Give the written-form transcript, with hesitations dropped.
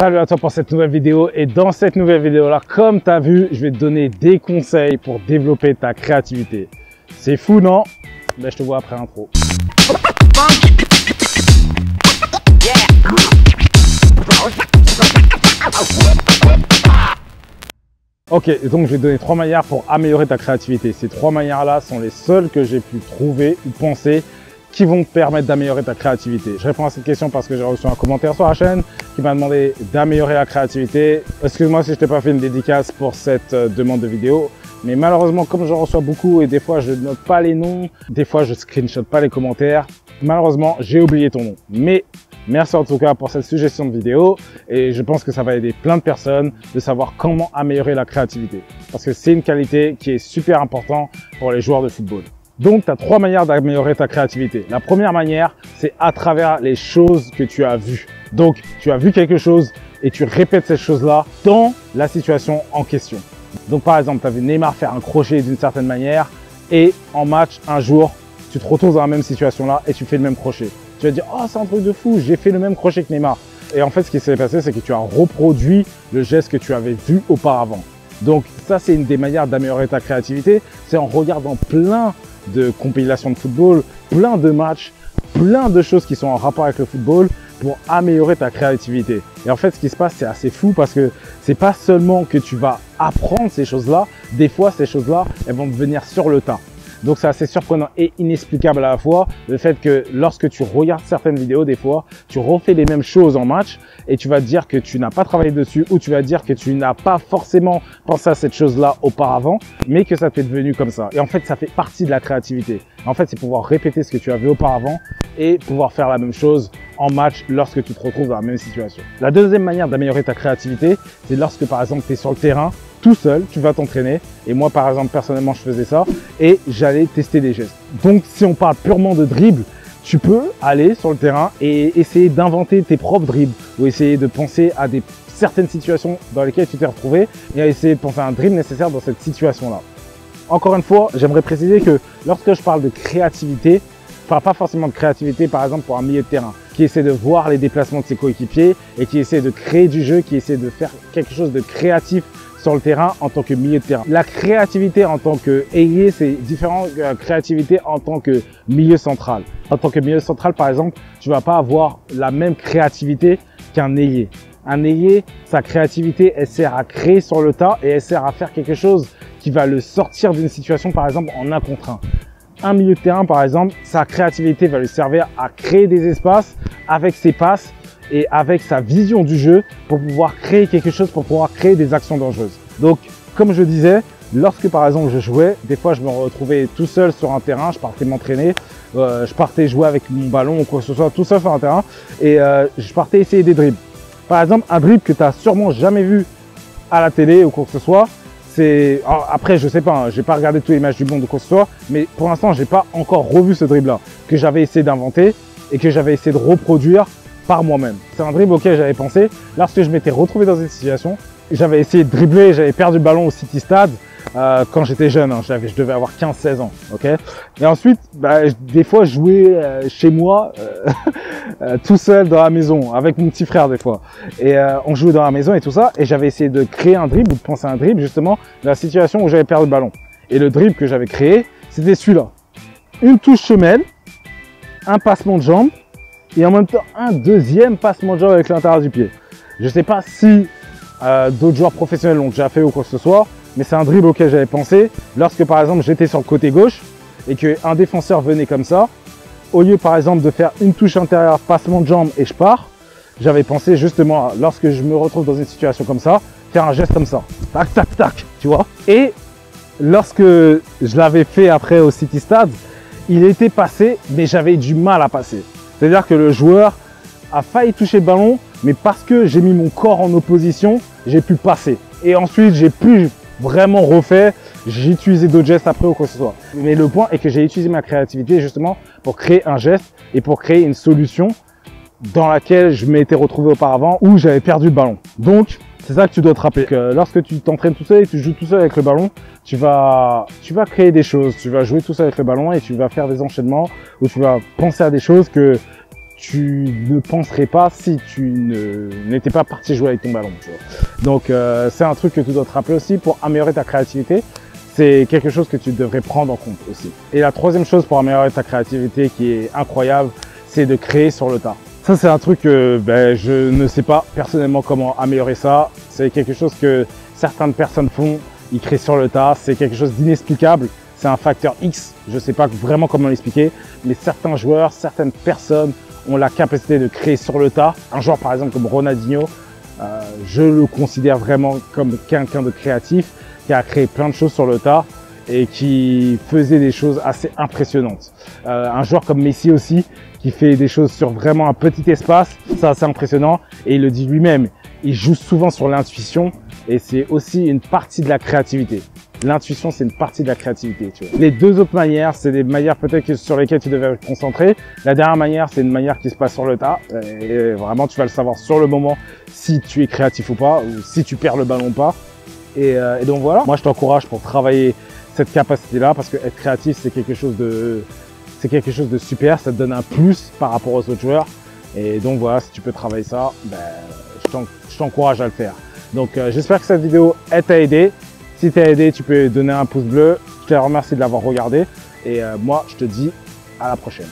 Salut à toi pour cette nouvelle vidéo, et dans cette nouvelle vidéo là, comme tu as vu, je vais te donner des conseils pour développer ta créativité. C'est fou, non? Ben, je te vois après l'intro. Ok, donc je vais te donner 3 manières pour améliorer ta créativité. Ces 3 manières là sont les seules que j'ai pu trouver ou penser qui vont te permettre d'améliorer ta créativité. Je réponds à cette question parce que j'ai reçu un commentaire sur la chaîne qui m'a demandé d'améliorer la créativité. Excuse-moi si je t'ai pas fait une dédicace pour cette demande de vidéo, mais malheureusement, comme j'en reçois beaucoup et des fois je note pas les noms, des fois je screenshot pas les commentaires, malheureusement j'ai oublié ton nom. Mais merci en tout cas pour cette suggestion de vidéo, et je pense que ça va aider plein de personnes de savoir comment améliorer la créativité, parce que c'est une qualité qui est super importante pour les joueurs de football. Donc, tu as 3 manières d'améliorer ta créativité. La première manière, c'est à travers les choses que tu as vues. Donc, tu as vu quelque chose et tu répètes cette chose-là dans la situation en question. Donc, par exemple, tu as vu Neymar faire un crochet d'une certaine manière et en match, un jour, tu te retrouves dans la même situation-là et tu fais le même crochet. Tu vas te dire « Oh, c'est un truc de fou, j'ai fait le même crochet que Neymar ». Et en fait, ce qui s'est passé, c'est que tu as reproduit le geste que tu avais vu auparavant. Donc, ça, c'est une des manières d'améliorer ta créativité. C'est en regardant plein de compilations de football, plein de matchs, plein de choses qui sont en rapport avec le football pour améliorer ta créativité. Et en fait, ce qui se passe, c'est assez fou parce que c'est pas seulement que tu vas apprendre ces choses-là, des fois, ces choses-là, elles vont te venir sur le tas. Donc, c'est assez surprenant et inexplicable à la fois, le fait que lorsque tu regardes certaines vidéos, des fois, tu refais les mêmes choses en match et tu vas te dire que tu n'as pas travaillé dessus, ou tu vas dire que tu n'as pas forcément pensé à cette chose-là auparavant, mais que ça t'est devenu comme ça. Et en fait, ça fait partie de la créativité. En fait, c'est pouvoir répéter ce que tu as vu auparavant et pouvoir faire la même chose en match lorsque tu te retrouves dans la même situation. La deuxième manière d'améliorer ta créativité, c'est lorsque, par exemple, tu es sur le terrain, tout seul, tu vas t'entraîner. Et moi, par exemple, personnellement, je faisais ça et j'allais tester des gestes. Donc, si on parle purement de dribble, tu peux aller sur le terrain et essayer d'inventer tes propres dribbles ou essayer de penser à certaines situations dans lesquelles tu t'es retrouvé et à essayer de penser à un dribble nécessaire dans cette situation-là. Encore une fois, j'aimerais préciser que lorsque je parle de créativité, je parle pas forcément de créativité, par exemple, pour un milieu de terrain qui essaie de voir les déplacements de ses coéquipiers et qui essaie de créer du jeu, qui essaie de faire quelque chose de créatif sur le terrain en tant que milieu de terrain. La créativité en tant que ailier, c'est différent de la créativité en tant que milieu central. En tant que milieu central, par exemple, tu vas pas avoir la même créativité qu'un ailier. Un ailier, sa créativité, elle sert à créer sur le tas et elle sert à faire quelque chose qui va le sortir d'une situation, par exemple, en 1 contre 1. Un milieu de terrain, par exemple, sa créativité va lui servir à créer des espaces avec ses passes et avec sa vision du jeu pour pouvoir créer quelque chose, pour pouvoir créer des actions dangereuses. Donc, comme je disais, lorsque par exemple je jouais, des fois je me retrouvais tout seul sur un terrain, je partais m'entraîner, je partais jouer avec mon ballon ou quoi que ce soit, tout seul sur un terrain, et je partais essayer des dribbles. Par exemple, un dribble que tu n'as sûrement jamais vu à la télé ou quoi que ce soit, c'est... Après, je sais pas, hein, j'ai pas regardé tous les matchs du monde ou quoi que ce soit, mais pour l'instant, j'ai pas encore revu ce dribble-là, que j'avais essayé d'inventer et que j'avais essayé de reproduire par moi-même. C'est un dribble auquel j'avais pensé lorsque je m'étais retrouvé dans une situation. J'avais essayé de dribbler, j'avais perdu le ballon au City Stade quand j'étais jeune, hein, je devais avoir 15-16 ans. Okay, et ensuite, des fois, je jouais chez moi, tout seul dans la maison, avec mon petit frère des fois. Et on jouait dans la maison et tout ça, et j'avais essayé de créer un dribble, ou de penser à un dribble justement, dans la situation où j'avais perdu le ballon. Et le dribble que j'avais créé, c'était celui-là. Une touche semelle, un passement de jambe, et en même temps un deuxième passement de jambe avec l'intérieur du pied. Je sais pas si d'autres joueurs professionnels l'ont déjà fait ou quoi que ce soit, mais c'est un dribble auquel j'avais pensé lorsque par exemple j'étais sur le côté gauche et qu'un défenseur venait comme ça. Au lieu par exemple de faire une touche intérieure, passement de jambe et je pars, j'avais pensé justement, lorsque je me retrouve dans une situation comme ça, faire un geste comme ça, tac tac tac, tu vois. Et lorsque je l'avais fait après au City Stade, il était passé, mais j'avais du mal à passer. C'est-à-dire que le joueur a failli toucher le ballon, mais parce que j'ai mis mon corps en opposition, j'ai pu passer. Et ensuite, j'ai pu vraiment refaire, j'ai utilisé d'autres gestes après ou quoi que ce soit. Mais le point est que j'ai utilisé ma créativité justement pour créer un geste et pour créer une solution dans laquelle je m'étais retrouvé auparavant où j'avais perdu le ballon. Donc, c'est ça que tu dois te rappeler. Que lorsque tu t'entraînes tout seul et tu joues tout seul avec le ballon, tu vas créer des choses, tu vas jouer tout seul avec le ballon et tu vas faire des enchaînements où tu vas penser à des choses que tu ne penserais pas si tu n'étais pas parti jouer avec ton ballon. Tu vois. Donc c'est un truc que tu dois te rappeler aussi pour améliorer ta créativité. C'est quelque chose que tu devrais prendre en compte aussi. Et la troisième chose pour améliorer ta créativité qui est incroyable, c'est de créer sur le tas. Ça, c'est un truc que je ne sais pas personnellement comment améliorer ça. C'est quelque chose que certaines personnes font, ils créent sur le tas. C'est quelque chose d'inexplicable. C'est un facteur X. Je ne sais pas vraiment comment l'expliquer, mais certains joueurs, certaines personnes ont la capacité de créer sur le tas. Un joueur par exemple comme Ronaldinho, je le considère vraiment comme quelqu'un de créatif, qui a créé plein de choses sur le tas et qui faisait des choses assez impressionnantes. Un joueur comme Messi aussi, qui fait des choses sur vraiment un petit espace, c'est assez impressionnant et il le dit lui-même, il joue souvent sur l'intuition et c'est aussi une partie de la créativité. L'intuition, c'est une partie de la créativité. Tu vois. Les deux autres manières, c'est des manières peut-être sur lesquelles tu devrais te concentrer. La dernière manière, c'est une manière qui se passe sur le tas. Et vraiment, tu vas le savoir sur le moment si tu es créatif ou pas, ou si tu perds le ballon ou pas. Et donc voilà, moi je t'encourage pour travailler cette capacité-là parce que être créatif, c'est quelque chose de super. Ça te donne un plus par rapport aux autres joueurs. Et donc voilà, si tu peux travailler ça, je t'encourage à le faire. Donc j'espère que cette vidéo t'a aidé. Si t'as aidé, tu peux donner un pouce bleu. Je te remercie de l'avoir regardé. Et moi, je te dis à la prochaine.